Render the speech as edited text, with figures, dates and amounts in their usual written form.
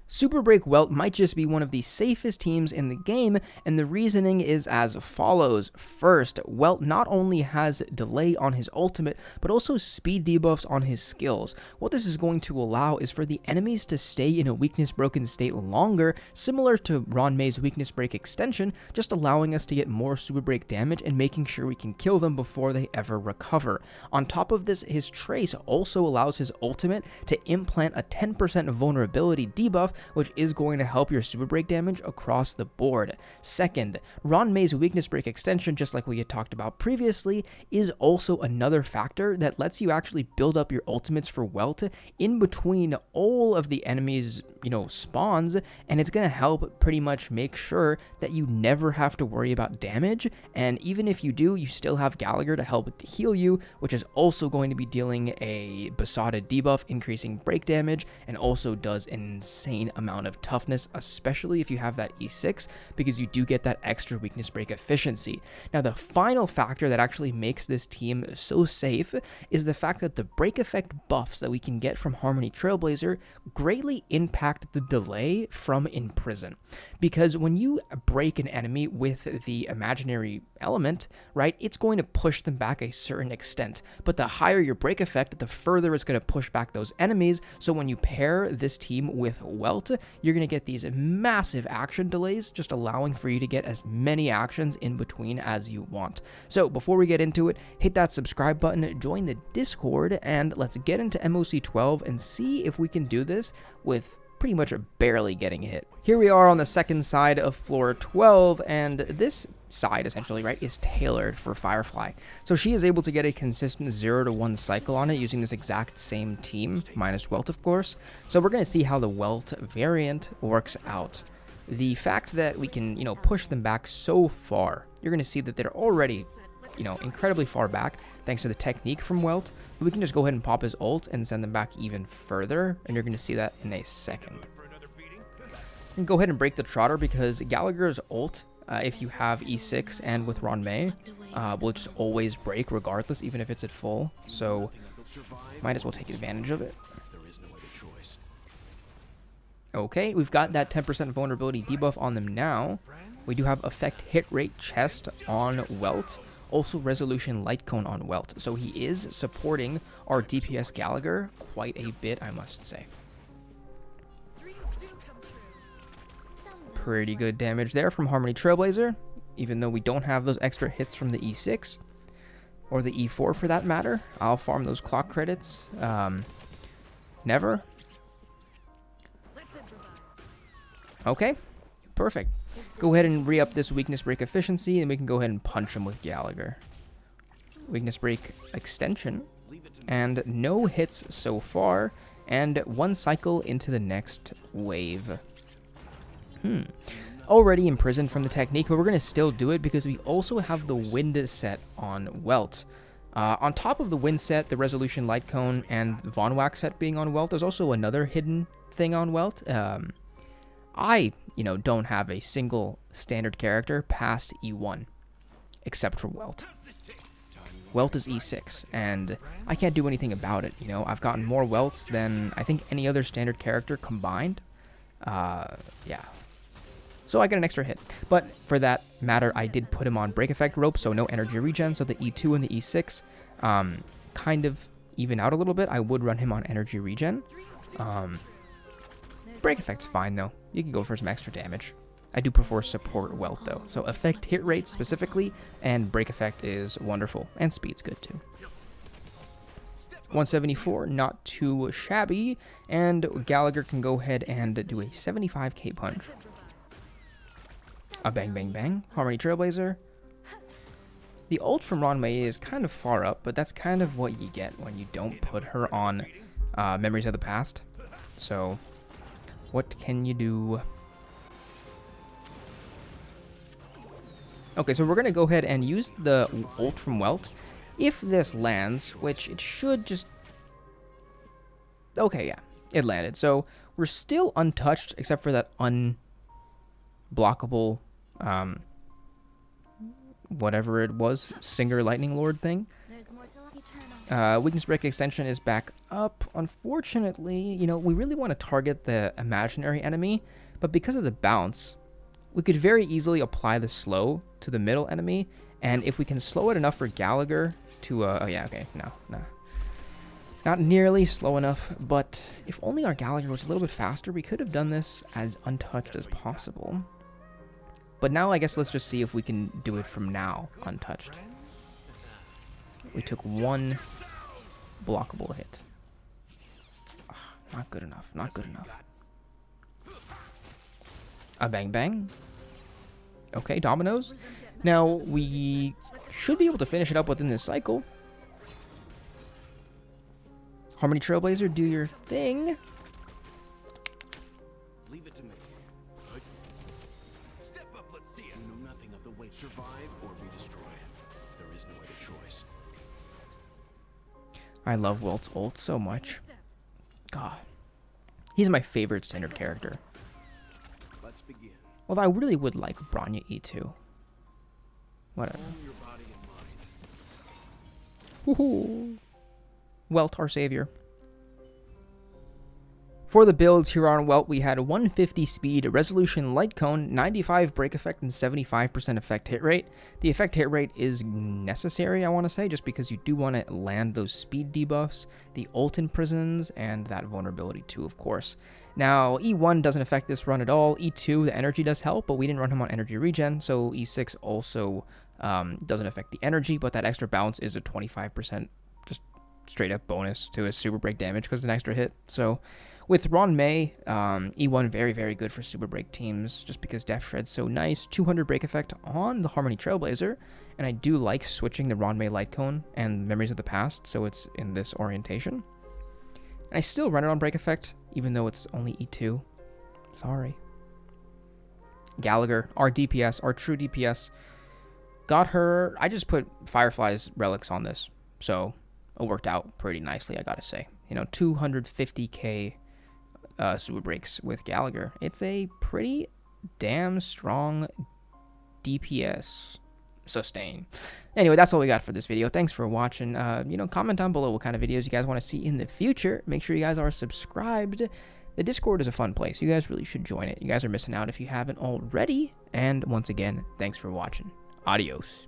Super Break Welt might just be one of the safest teams in the game, and the reasoning is as follows. First, Welt not only has delay on his ultimate, but also speed debuffs on his skills. What this is going to allow is for the enemies to stay in a weakness broken state longer, similar to Ron May's weakness break extension, just allowing us to get more Super Break damage and making sure we can kill them before they ever recover. On top of this, his Trace also allows his ultimate to implant a 10% vulnerability debuff, which is going to help your Super Break damage across the board. Second, Ron May's weakness break extension, just like we had talked about previously, is also another factor that lets you actually build up your ultimates for Welt in between all of the enemies, spawns, and it's going to help pretty much make sure that you never have to worry about damage, and even if you do, you still have Gallagher to help heal you, which is also going to be dealing a Besotted debuff, increasing break damage, and also does an insane amount of toughness, especially if you have that E6, because you do get that extra weakness break efficiency. Now, the final factor that actually makes this team so safe is the fact that the break effect buffs that we can get from Harmony Trailblazer greatly impact the delay from Imprison. Because when you break an enemy with the imaginary element, right, it's going to push them back a certain extent. But the higher your break effect, the further it's going to push back those enemies. So when you pair this team with Welt, you're going to get these massive action delays, just allowing for you to get as many actions in between as you want. So before we get into it, hit that subscribe button, join the Discord, and let's get into MOC 12 and see if we can do this with pretty much barely getting hit. Here we are on the second side of floor 12, and this side essentially, right, is tailored for Firefly. So she is able to get a consistent 0 to 1 cycle on it using this exact same team, minus Welt of course. So we're going to see how the Welt variant works out. The fact that we can, push them back so far, you're going to see that they're already, incredibly far back thanks to the technique from Welt. But we can just go ahead and pop his ult and send them back even further, and you're going to see that in a second. And go ahead and break the Trotter because Gallagher's ult, if you have E6 and with Ron May, will just always break regardless, even if it's at full. So might as well take advantage of it. Okay, we've got that 10% vulnerability debuff on them now. We do have effect hit rate chest on Welt. Also resolution light cone on Welt. So he is supporting our DPS Gallagher quite a bit, I must say. Pretty good damage there from Harmony Trailblazer, even though we don't have those extra hits from the E6 or the E4 for that matter. I'll farm those clock credits. Never. Okay, perfect. Go ahead and re-up this weakness break efficiency, and we can go ahead and punch him with Gallagher. Weakness break extension, and no hits so far, and 1 cycle into the next wave. Already imprisoned from the technique, but we're going to still do it because we also have the wind set on Welt. On top of the wind set, the resolution light cone, and Von Wax set being on Welt, there's also another hidden thing on Welt. I, don't have a single standard character past E1, except for Welt. Welt is E6, and I can't do anything about it, I've gotten more Welts than I think any other standard character combined. Yeah. So I get an extra hit. But for that matter, I did put him on break effect rope, so no energy regen, so the E2 and the E6 kind of even out a little bit. I would run him on energy regen. Break effect's fine, though. You can go for some extra damage. I do prefer support Welt, though. So effect hit rate specifically, and break effect is wonderful. And speed's good, too. 174, not too shabby. And Gallagher can go ahead and do a 75k punch. A bang, bang, bang. Harmony Trailblazer. The ult from Ron May is kind of far up, but that's kind of what you get when you don't put her on Memories of the Past. So, what can you do? Okay, so we're going to go ahead and use the ult from Welt. If this lands, which it should just... Okay, yeah, it landed. So, we're still untouched, except for that unblockable... whatever it was, Singer Lightning Lord thing. Weakness break extension is back up. Unfortunately, you know, we really want to target the imaginary enemy, but because of the bounce, we could very easily apply the slow to the middle enemy, and if we can slow it enough for Gallagher to, oh yeah, okay, no. Not nearly slow enough, but if only our Gallagher was a little bit faster, we could have done this as untouched as possible. But now I guess let's just see if we can do it from now, untouched. We took one blockable hit. Not good enough, not good enough. A bang bang. Okay, dominoes. Now, we should be able to finish it up within this cycle. Harmony Trailblazer, do your thing. Leave it to me. Step up, let's see it. You know nothing of the way. Survive or be destroyed. There is no other choice. I love Welt's ult so much. God. He's my favorite standard character. Let's begin. Although I really would like Bronya E2. Whatever. Your body and mind. Woohoo! Welt, our savior. For the builds here on Welt, we had 150 speed, resolution light cone, 95 break effect, and 75% effect hit rate. The effect hit rate is necessary, I want to say, just because you do want to land those speed debuffs, the ult in prisons, and that vulnerability too, of course. Now, E1 doesn't affect this run at all. E2, the energy does help, but we didn't run him on energy regen, so E6 also doesn't affect the energy, but that extra bounce is a 25% just straight up bonus to his super break damage because it's an extra hit. So with Ron May, E1 very, very good for super break teams just because Death Shred's so nice. 200 break effect on the Harmony Trailblazer, and I do like switching the Ron May Light Cone and Memories of the Past, so it's in this orientation. And I still run it on break effect, even though it's only E2. Sorry. Gallagher, our DPS, our true DPS, got her. I just put Firefly's relics on this, so it worked out pretty nicely, I gotta say. You know, 250k super breaks with Gallagher. It's a pretty damn strong DPS sustain. Anyway, that's all we got for this video. Thanks for watching. You know, comment down below what kind of videos you guys want to see in the future. Make sure you guys are subscribed. The Discord is a fun place. You guys really should join it. You guys are missing out if you haven't already. And once again, thanks for watching. Adios.